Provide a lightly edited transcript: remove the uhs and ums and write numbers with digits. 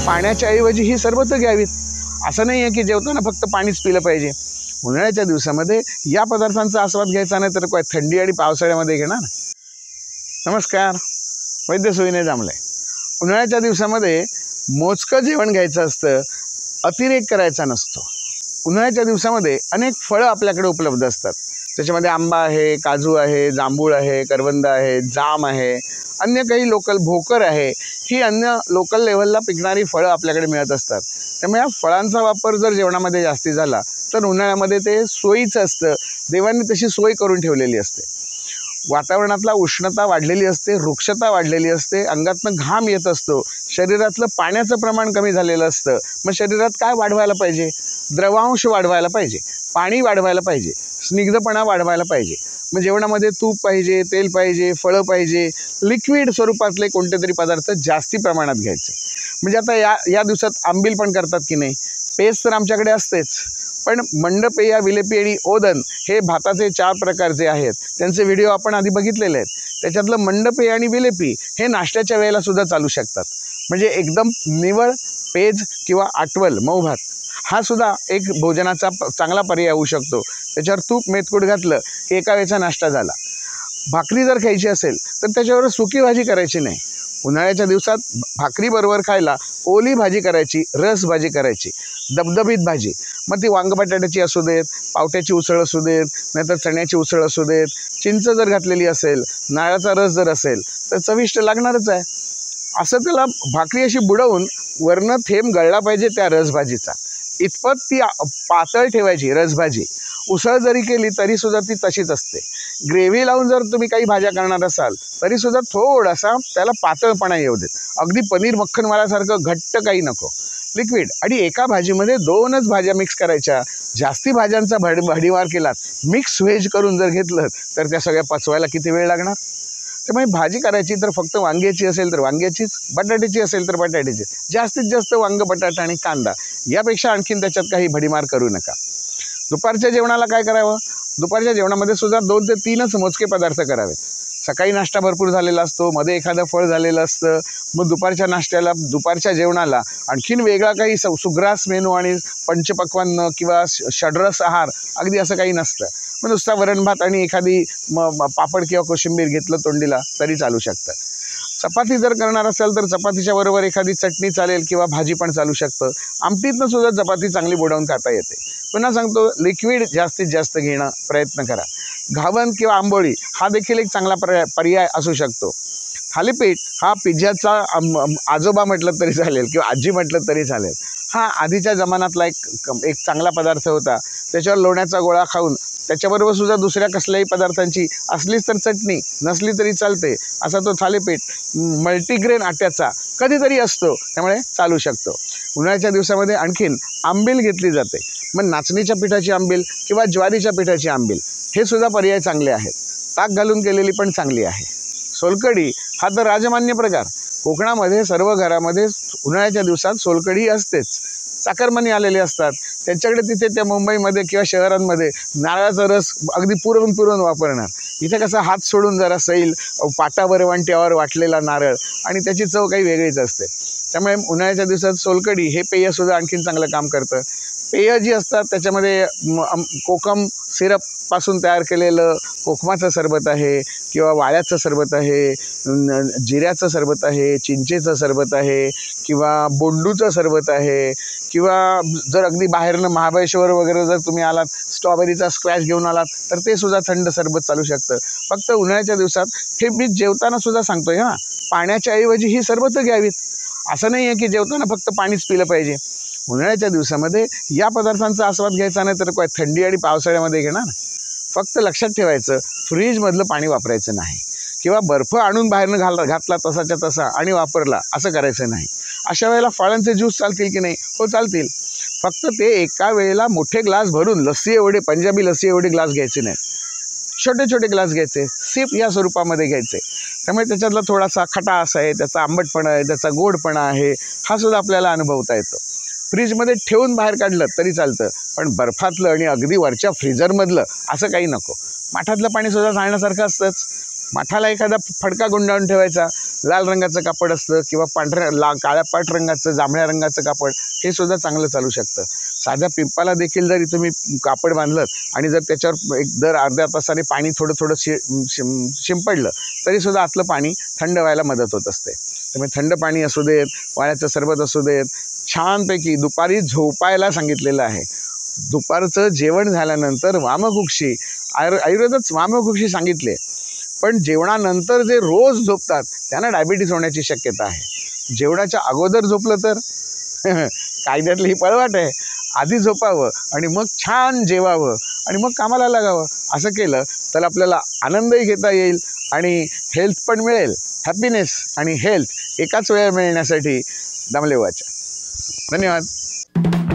पाण्याच्या ऐवजी ही सरबतं घ्यावीत। असं नाही आहे की जेवताना फक्त पाणीच पिलं पाहिजे। उन्हाळ्याच्या दिवसामध्ये या पदार्थांचा आस्वाद घ्यायचा नाही तर काय थंडी आणि पावसाळ्यामध्ये घेणार। नमस्कार, वैद्यसुविनायदामले। उन्हाळ्याच्या दिवसामध्ये मोजकं जेवण घ्यायचं असतं, अतिरेक करायचा नसतो। उन्हाळ्याच्या दिवसामध्ये अनेक फळं आपल्याकडे उपलब्ध असतात। त्याच्यामध्ये आंबा आहे, काजू आहे, जांभूळ आहे, करवंद आहे, जाम आहे, अन्य काही लोकल भोकर आहे। ही अन्य लोकल लेवलला पिकणारी फळं आपल्याकडे मिळत असतात। त्यामुळे या फळांचा वापर जर जेवणामध्ये जास्ती झाला तर उन्हाळ्यामध्ये ते सोयीचं असतं। देवांनी तशी सोय करून ठेवलेली असते। वातावरणातला उष्णता वाढलेली असते, वृक्षता वाढलेली असते, अंगातनं घाम येत असतो, शरीरातलं पाण्याचं प्रमाण कमी झालेलं असतं। मग शरीरात काय वाढवायला पाहिजे? द्रवांश वाढवायला पाहिजे, पाणी वाढवायला पाहिजे, स्निग्धपणा वाढवायला पाहिजे। मग जेवणामध्ये तूप पाहिजे, तेल पाहिजे, फळं पाहिजे, लिक्विड स्वरूपातले कोणते तरी पदार्थ जास्ती प्रमाणात घ्यायचे। म्हणजे आता या दिवसात आंबील पण करतात की नाही? पेस्ट तर आमच्याकडे असतेच, पण मंडपेय, विलेपी आणि ओदन हे भाताचे 4 प्रकार जे आहेत त्यांचे व्हिडिओ आपण आधी बघितलेले आहेत। त्याच्यातलं मंडपेय आणि विलेपी हे नाश्त्याच्या वेळेला सुद्धा चालू शकतात। म्हणजे एकदम निवळ पेज किंवा आटवल मऊ भात हा सुद्धा एक भोजनाचा चांगला पर्याय होऊ शकतो। त्याच्यावर तूप मेथकूट घातलं की एका वेळचा नाश्ता झाला। भाकरी जर खायची असेल तर त्याच्यावर सुकी भाजी करायची नाही। उन्हाळ्याच्या दिवसात भाकरीबरोबर खायला ओली भाजी करायची, रस भाजी करायची, दबदबीत भाजी। मग ती वांग बटाट्याची असू देत, पावट्याची उसळ असू देत, नाहीतर चण्याची उसळ असू देत, चिंच जर घातलेली असेल, नारळाचा रस जर असेल तर चविष्ट लागणारच आहे। असं त्याला भाकरी अशी बुडवून वरनं थेंब गळला पाहिजे त्या रसभाजीचा, इतपत ती पातळ ठेवायची रसभाजी। उसळ जरी केली तरीसुद्धा ती तशीच असते। ग्रेव्ही लावून जर तुम्ही काही भाज्या करणार असाल तरीसुद्धा थोडासा त्याला पातळपणा येऊ देत। अगदी पनीर मक्खनवाल्यासारखं घट्ट काही नको, लिक्विड। आणि एका भाजीमध्ये 2च भाज्या मिक्स करायच्या। जास्ती भाज्यांचा भडीमार केलात, मिक्स व्हेज करून जर घेतलं तर त्या सगळ्या पचवायला किती वेळ लागणार? त्यामुळे भाजी करायची तर फक्त वांग्याची असेल तर वांग्याचीच, बटाट्याची असेल तर बटाट्याची, जास्तीत जास्त वांग, बटाटा आणि कांदा, यापेक्षा आणखीन त्याच्यात काही भडीमार करू नका। दुपारच्या जेवणाला काय करावं? दुपारच्या जेवणामध्ये सुद्धा 2 ते 3च मोजके पदार्थ करावेत। सकाळी नाश्ता भरपूर झालेला असतो, मध्ये एखादं फळ झालेलं असतं, मग दुपारच्या नाश्त्याला, दुपारच्या जेवणाला आणखीन वेगळा काही सुग्रास मेनू आणि पंचपक्वान्न किंवा षड्रस आहार अगदी असं काही नसतं। मग नुसता वरण भात आणि एखादी पापड किंवा कोशिंबीर घेतलं तोंडीला तरी चालू शकतं। चपाती जर करणार असेल तर चपातीच्या बरोबर एखादी चटणी चालेल किंवा भाजी पण चालू शकतं। आमटीतनं सुद्धा चपाती चांगली बुडवून खाता येते। पुन्हा सांगतो, लिक्विड जास्तीत जास्त घेणं प्रयत्न करा। घावन किंवा आंबोळी हा देखील एक चांगला पर्याय असू शकतो। थालीपीठ हा पिझ्झाचा आजोबा म्हटलं तरी चालेल किंवा आजी म्हटलं तरी चालेल। हा आधीच्या जमान्यातला एक चांगला पदार्थ होता। त्याच्यावर लोण्याचा गोळा खाऊन त्याच्याबरोबर सुद्धा दुसऱ्या कसल्याही पदार्थांची असलीच तर चटणी, नसली तरी चालते, असा तो थालीपीठ मल्टीग्रेन आट्याचा कधीतरी असतो, त्यामुळे चालू शकतो। उन्हाळ्याच्या दिवसामध्ये आणखीन आंबील घेतली जाते। मग नाचणीच्या पिठाची आंबील किंवा ज्वारीच्या पिठाची आंबील हे सुद्धा पर्याय चांगले आहेत। ताक घालून केलेली पण चांगली आहे। सोलकढी हा तर राजमान्य प्रकार। कोकणामध्ये सर्व घरामध्ये उन्हाळ्याच्या दिवसात सोलकढी असतेच। चाकरमानी आलेले असतात, त्यांच्याकडे तिथे त्या मुंबईमध्ये किंवा शहरांमध्ये नारळाचा रस अगदी पुरवून वापरणार। इथे कसं हात सोडून जरा सैल पाटावर वंट्यावर वाटलेला नारळ आणि त्याची चव काही वेगळीच असते। त्यामुळे उन्हाळ्याच्या दिवसात सोलकढी हे पेयसुद्धा आणखीन चांगलं काम करतं। पेय जी असतात त्याच्यामध्ये कोकम सिरपपासून तयार केलेलं कोकमाचं सरबत आहे किंवा वाळ्याचं सरबत आहे, जिऱ्याचं सरबत आहे, चिंचेचं सरबत आहे किंवा बोंडूचं सरबत आहे, किंवा जर अगदी बाहेरनं महाबळेश्वर वगैरे जर तुम्ही आलात, स्ट्रॉबेरीचा स्क्वॅश घेऊन आलात तर ते सुद्धा थंड सरबत चालू शकतं। फक्त उन्हाळ्याच्या दिवसात हे मी जेवताना सुद्धा सांगतोय हां, पाण्याच्या ऐवजी ही सरबतं घ्यावीत। असं नाही आहे की जेवताना फक्त पाणीच पिलं पाहिजे। उन्हाळ्याच्या दिवसामध्ये या पदार्थांचा आस्वाद घ्यायचा नाही तर काय थंडी आणि पावसाळ्यामध्ये घेणार। फक्त लक्षात ठेवायचं, फ्रीजमधलं पाणी वापरायचं नाही किंवा बर्फ आणून बाहेरनं घातला तसाच्या तसा आणि वापरला, असं करायचं नाही। अशा वेळेला फळांचे ज्यूस चालतील की नाही? हो, चालतील। फक्त ते एका वेळेला मोठे ग्लास भरून लस्सी एवढे, पंजाबी लस्सी एवढे ग्लास घ्यायचे नाहीत। छोटे छोटे ग्लास घ्यायचे, सिप या स्वरूपामध्ये घ्यायचे। त्यामुळे त्याच्यातला थोडासा खटास आहे, त्याचा आंबटपणा आहे, त्याचा गोडपणा आहे, हा सुद्धा आपल्याला अनुभवता येतो। फ्रीजमध्ये ठेवून बाहेर काढलं तरी चालतं, पण बर्फातलं आणि अगदी वरच्या फ्रीजरमधलं असं काही नको। माठातलं पाणीसुद्धा चालण्यासारखं असतंच, माठाला एखादा फडका गुंडाळून ठेवायचा, लाल रंगाचं कापड असतं किंवा काळ्या पाट रंगाचं, जांभळ्या रंगाचं कापड, हे सुद्धा चांगलं चालू शकतं. साध्या पिंपाला देखील जरी तुम्ही कापड बांधलं आणि जर त्याच्यावर दर अर्ध्या तासाने पाणी थोडं थोडं शिंपडलं तरीसुद्धा आतलं पाणी थंड व्हायला मदत होत असते. त्यामुळे थंड पाणी असू देत, वाळ्याचं सरबत असू देत, छानपैकी दुपारी झोपायला सांगितलेलं आहे. दुपारचं जेवण झाल्यानंतर वामकुक्षी, आयुर्वेदात वामकुक्षी सांगितले, पण जेवणानंतर जे रोज झोपतात त्यांना डायबिटीस होण्याची शक्यता आहे. जेवणाच्या अगोदर झोपलं तर कायद्यातली ही पळवाट आहे. आधी झोपावं आणि मग छान जेवावं आणि मग कामाला लागावं. असं केलं तर आपल्याला आनंदही घेता येईल आणि हेल्थ पण मिळेल. हॅपीनेस आणि हेल्थ एकाच वेळेला मिळण्यासाठी दामले वाचा. धन्यवाद.